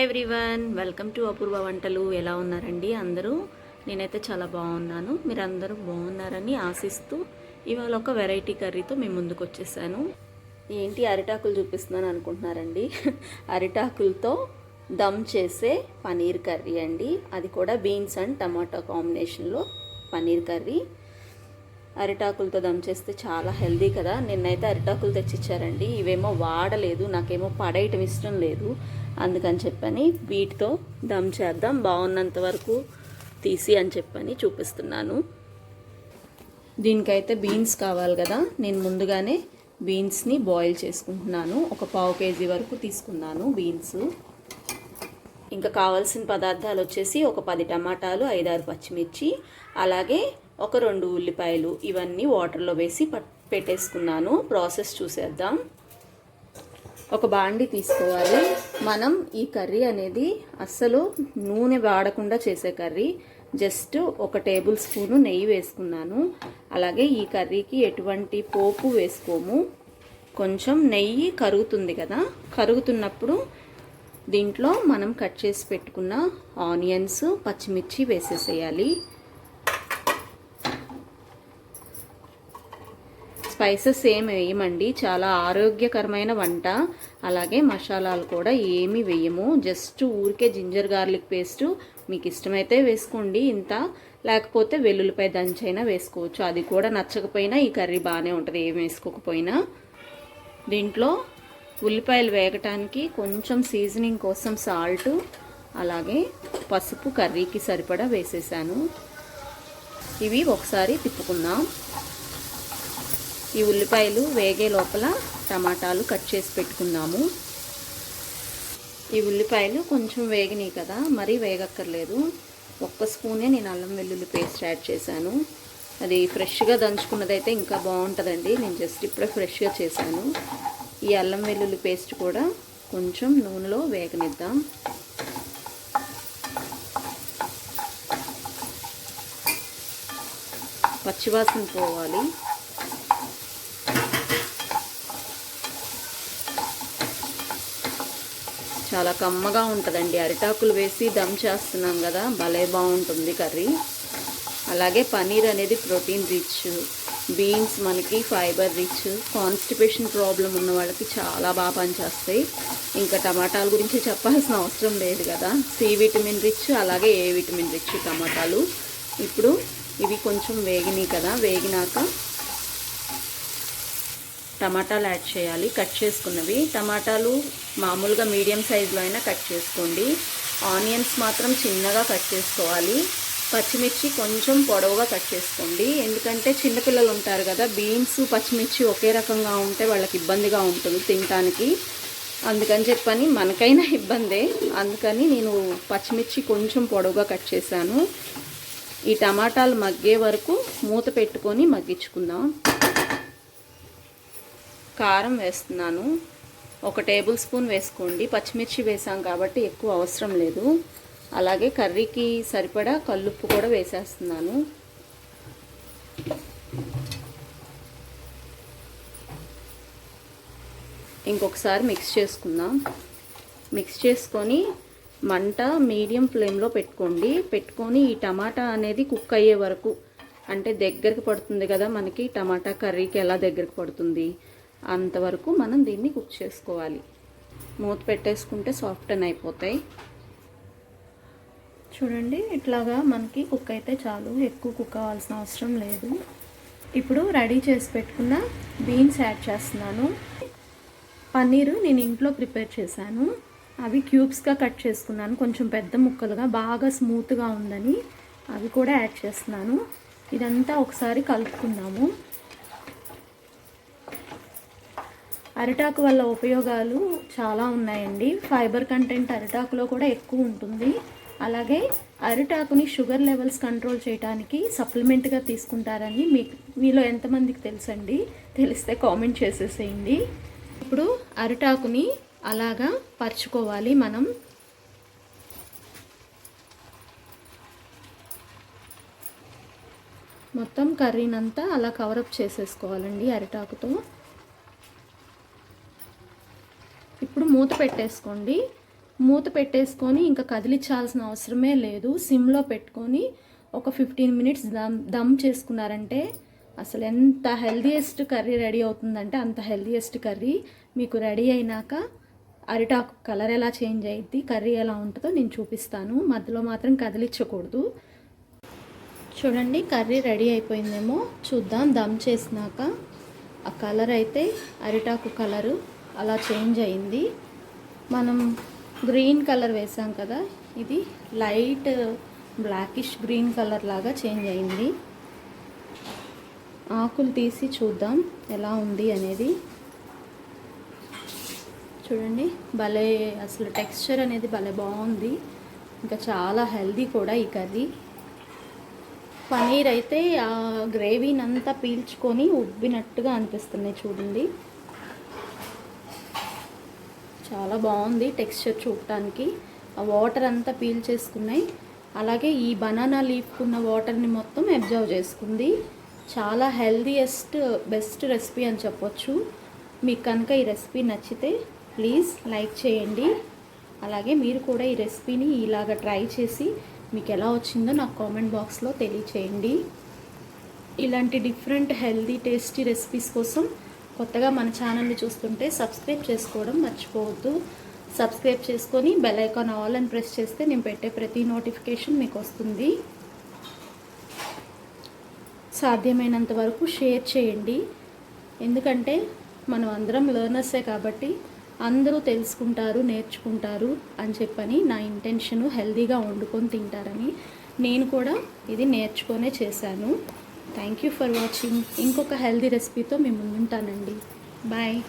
Everyone, welcome to అపూర్వ వంటలు. ఎలా ఉన్నారండి అందరూ? నేనైతే చాలా బాగున్నాను. మీరందరూ బాగున్నారని ఆశిస్తూ ఇవాళ ఒక వెరైటీ కర్రీతో మేము ముందుకు వచ్చేసాను. ఏంటి అరిటాకులు చూపిస్తున్నాను అనుకుంటున్నారండి? అరిటాకులతో దమ్ చేసే పనీర్ కర్రీ అండి. అది కూడా బీన్స్ అండ్ టమాటా కాంబినేషన్లో పనీర్ కర్రీ. అరిటాకులతో దమ్ చేస్తే చాలా హెల్దీ కదా. నిన్నైతే అరిటాకులు తెచ్చిచ్చారండి. ఇవేమో వాడలేదు, నాకేమో పడేయటం ఇష్టం లేదు. అందుకని చెప్పని వీటితో దమ్ చేద్దాం, బాగున్నంత వరకు తీసి అని చెప్పని చూపిస్తున్నాను. దీనికైతే బీన్స్ కావాలి కదా. నేను ముందుగానే బీన్స్ని బాయిల్ చేసుకుంటున్నాను. ఒక పావు కేజీ వరకు తీసుకున్నాను బీన్స్. ఇంకా కావాల్సిన పదార్థాలు వచ్చేసి ఒక 10 టమాటాలు, 5-6 పచ్చిమిర్చి, అలాగే ఒక 2 ఉల్లిపాయలు. ఇవన్నీ వాటర్లో వేసి పెట్టేసుకున్నాను. ప్రాసెస్ చూసేద్దాం. ఒక బాండి తీసుకోవాలి. మనం ఈ కర్రీ అనేది అస్సలు నూనె వాడకుండా చేసే కర్రీ. జస్ట్ 1 టేబుల్ స్పూను నెయ్యి వేసుకున్నాను. అలాగే ఈ కర్రీకి ఎటువంటి పోపు వేసుకోము. కొంచెం నెయ్యి కరుగుతుంది కదా, కరుగుతున్నప్పుడు దీంట్లో మనం కట్ చేసి పెట్టుకున్న ఆనియన్స్, పచ్చిమిర్చి వేసేసేయాలి. స్పైసెస్ ఏమి వేయమండి, చాలా ఆరోగ్యకరమైన వంట. అలాగే మసాలాలు కూడా ఏమీ వేయము. జస్ట్ ఊరికే జింజర్ గార్లిక్ పేస్టు మీకు ఇష్టమైతే వేసుకోండి ఇంత, లేకపోతే వెల్లుల్లిపాయ దంచైనా వేసుకోవచ్చు. అది కూడా నచ్చకపోయినా ఈ కర్రీ బాగానే ఉంటుంది ఏం వేసుకోకపోయినా. దీంట్లో ఉల్లిపాయలు వేగటానికి కొంచెం సీజనింగ్ కోసం సాల్ట్, అలాగే పసుపు కర్రీకి సరిపడా వేసేసాను. ఇవి ఒకసారి తిప్పుకుందాం. ఈ ఉల్లిపాయలు వేగే లోపల టమాటాలు కట్ చేసి పెట్టుకుందాము. ఈ ఉల్లిపాయలు కొంచెం వేగినాయి కదా, మరీ వేగక్కర్లేదు. 1 స్పూనే నేను అల్లం వెల్లుల్లి పేస్ట్ యాడ్ చేశాను. అది ఫ్రెష్గా దంచుకున్నదైతే ఇంకా బాగుంటుందండి. నేను జస్ట్ ఇప్పుడే ఫ్రెష్గా చేశాను. ఈ అల్లం వెల్లుల్లి పేస్ట్ కూడా కొంచెం నూనెలో వేగనిద్దాం. పచ్చివాసన పోవాలి. చాలా కమ్మగా ఉంటుందండి. అరిటాకులు వేసి దమ్ చేస్తున్నాం కదా, భలే బాగుంటుంది కర్రీ. అలాగే పనీర్ అనేది ప్రోటీన్ రిచ్, బీన్స్ మనకి ఫైబర్ రిచ్. కాన్స్టిపేషన్ ప్రాబ్లం ఉన్న వాళ్ళకి చాలా బాగా పనిచేస్తాయి. ఇంకా టమాటాల గురించి చెప్పాల్సిన అవసరం లేదు కదా. సి విటమిన్ రిచ్, అలాగే ఏ విటమిన్ రిచ్ టమాటాలు. ఇప్పుడు ఇవి కొంచెం వేగినాయి కదా, వేగినాక టమాటాలు యాడ్ చేయాలి, కట్ చేసుకున్నవి. టమాటాలు మామూలుగా మీడియం సైజులో అయినా కట్ చేసుకోండి. ఆనియన్స్ మాత్రం చిన్నగా కట్ చేసుకోవాలి. పచ్చిమిర్చి కొంచెం పొడవుగా కట్ చేసుకోండి. ఎందుకంటే చిన్నపిల్లలు ఉంటారు కదా, బీన్స్ పచ్చిమిర్చి ఒకే రకంగా ఉంటే వాళ్ళకి ఇబ్బందిగా ఉంటుంది తినటానికి. అందుకని చెప్పని మనకైనా ఇబ్బందే. అందుకని నేను పచ్చిమిర్చి కొంచెం పొడవుగా కట్ చేశాను. ఈ టమాటాలు మగ్గే వరకు మూత పెట్టుకొని మగ్గించుకుందాం. కారం వేస్తున్నాను. 1 టేబుల్ స్పూన్ వేసుకోండి. పచ్చిమిర్చి వేసాం కాబట్టి ఎక్కువ అవసరం లేదు. అలాగే కర్రీకి సరిపడా కల్లుప్పు కూడా వేసేస్తున్నాను. ఇంకొకసారి మిక్స్ చేసుకుందాం. మిక్స్ చేసుకొని మంట మీడియం ఫ్లేమ్లో పెట్టుకొని ఈ టమాటా అనేది కుక్ అయ్యే వరకు, అంటే దగ్గరికి పడుతుంది కదా మనకి టమాటా కర్రీకి ఎలా దగ్గరికి పడుతుంది అంతవరకు మనం దీన్ని కుక్ చేసుకోవాలి. మూత పెట్టేసుకుంటే సాఫ్టన్ అయిపోతాయి. చూడండి, ఇట్లాగా మనకి కుక్ అయితే చాలు, ఎక్కువ కుక్ అవ్వాల్సిన అవసరం లేదు. ఇప్పుడు రెడీ చేసి పెట్టుకున్న బీన్స్ యాడ్ చేస్తున్నాను. పన్నీరు నేను ఇంట్లో ప్రిపేర్ చేశాను. అవి క్యూబ్స్గా కట్ చేసుకున్నాను, కొంచెం పెద్ద ముక్కలుగా, బాగా స్మూత్గా ఉందని అవి కూడా యాడ్ చేస్తున్నాను. ఇదంతా ఒకసారి కలుపుకుందాము. అరిటాకు వల్ల ఉపయోగాలు చాలా ఉన్నాయండి. ఫైబర్ కంటెంట్ అరిటాకులో కూడా ఎక్కువ ఉంటుంది. అలాగే అరిటాకుని షుగర్ లెవెల్స్ కంట్రోల్ చేయడానికి సప్లిమెంట్గా తీసుకుంటారని మీలో ఎంతమందికి తెలుసండి? తెలిస్తే కామెంట్ చేసేసేయండి. ఇప్పుడు అరిటాకుని అలాగా పరుచుకోవాలి మనం. మొత్తం కర్రీనంతా అలా కవరప్ చేసేసుకోవాలండి అరిటాకుతో. ఇప్పుడు మూత పెట్టేసుకోండి. మూత పెట్టేసుకొని ఇంకా కదిలించాల్సిన అవసరమే లేదు. సిమ్లో పెట్టుకొని ఒక 15 మినిట్స్ దమ్ చేసుకున్నారంటే అసలు ఎంత హెల్దీయెస్ట్ కర్రీ రెడీ అవుతుందంటే అంత హెల్దీయెస్ట్ కర్రీ. మీకు రెడీ అయినాక అరిటాకు కలర్ ఎలా చేంజ్ అయ్యిద్ది, కర్రీ ఎలా ఉంటుందో నేను చూపిస్తాను. మధ్యలో మాత్రం కదిలించకూడదు. చూడండి కర్రీ రెడీ అయిపోయిందేమో చూద్దాం. దమ్ చేసినాక ఆ కలర్ అయితే అరిటాకు కలరు అలా చేంజ్ అయింది. మనం గ్రీన్ కలర్ వేసాం కదా, ఇది లైట్ బ్లాకిష్ గ్రీన్ కలర్ లాగా చేంజ్ అయింది. ఆకులు తీసి చూద్దాం ఎలా ఉంది అనేది. చూడండి భలే, అసలు టెక్స్చర్ అనేది భలే బాగుంది. ఇంకా చాలా హెల్దీ కూడా ఈ కర్రీ. పనీర్ అయితే ఆ గ్రేవీని అంతా పీల్చుకొని ఉబ్బినట్టుగా అనిపిస్తున్నాయి చూడండి. చాలా బాగుంది టెక్స్చర్ చూడటానికి. ఆ వాటర్ అంతా పీల్చేసుకున్నాయి. అలాగే ఈ బనానా లీఫ్ ఉన్న వాటర్ని మొత్తం అబ్జర్వ్ చేసుకుంది. చాలా హెల్దీయెస్ట్ బెస్ట్ రెసిపీ అని చెప్పొచ్చు. మీకు కనుక ఈ రెసిపీ నచ్చితే ప్లీజ్ లైక్ చేయండి. అలాగే మీరు కూడా ఈ రెసిపీని ఇలాగ ట్రై చేసి మీకు ఎలా వచ్చిందో నాకు కామెంట్ బాక్స్లో తెలియచేయండి. ఇలాంటి డిఫరెంట్ హెల్దీ టేస్టీ రెసిపీస్ కోసం కొత్తగా మన ఛానల్ని చూస్తుంటే సబ్స్క్రైబ్ చేసుకోవడం మర్చిపోవద్దు. సబ్స్క్రైబ్ చేసుకొని బెల్ ఐకాన్ ఆల్ అని ప్రెస్ చేస్తే నేను పెట్టే ప్రతి నోటిఫికేషన్ మీకు వస్తుంది. సాధ్యమైనంత వరకు షేర్ చేయండి. ఎందుకంటే మనం అందరం లెర్నర్సే కాబట్టి అందరూ తెలుసుకుంటారు, నేర్చుకుంటారు అని చెప్పని నా ఇంటెన్షను. హెల్దీగా వండుకొని తింటారని. నేను కూడా ఇది నేర్చుకొనే చేశాను. Thank you for watching. ఇంకొక హెల్దీ రెసిపీతో మేము ముందుంటానండి. బాయ్.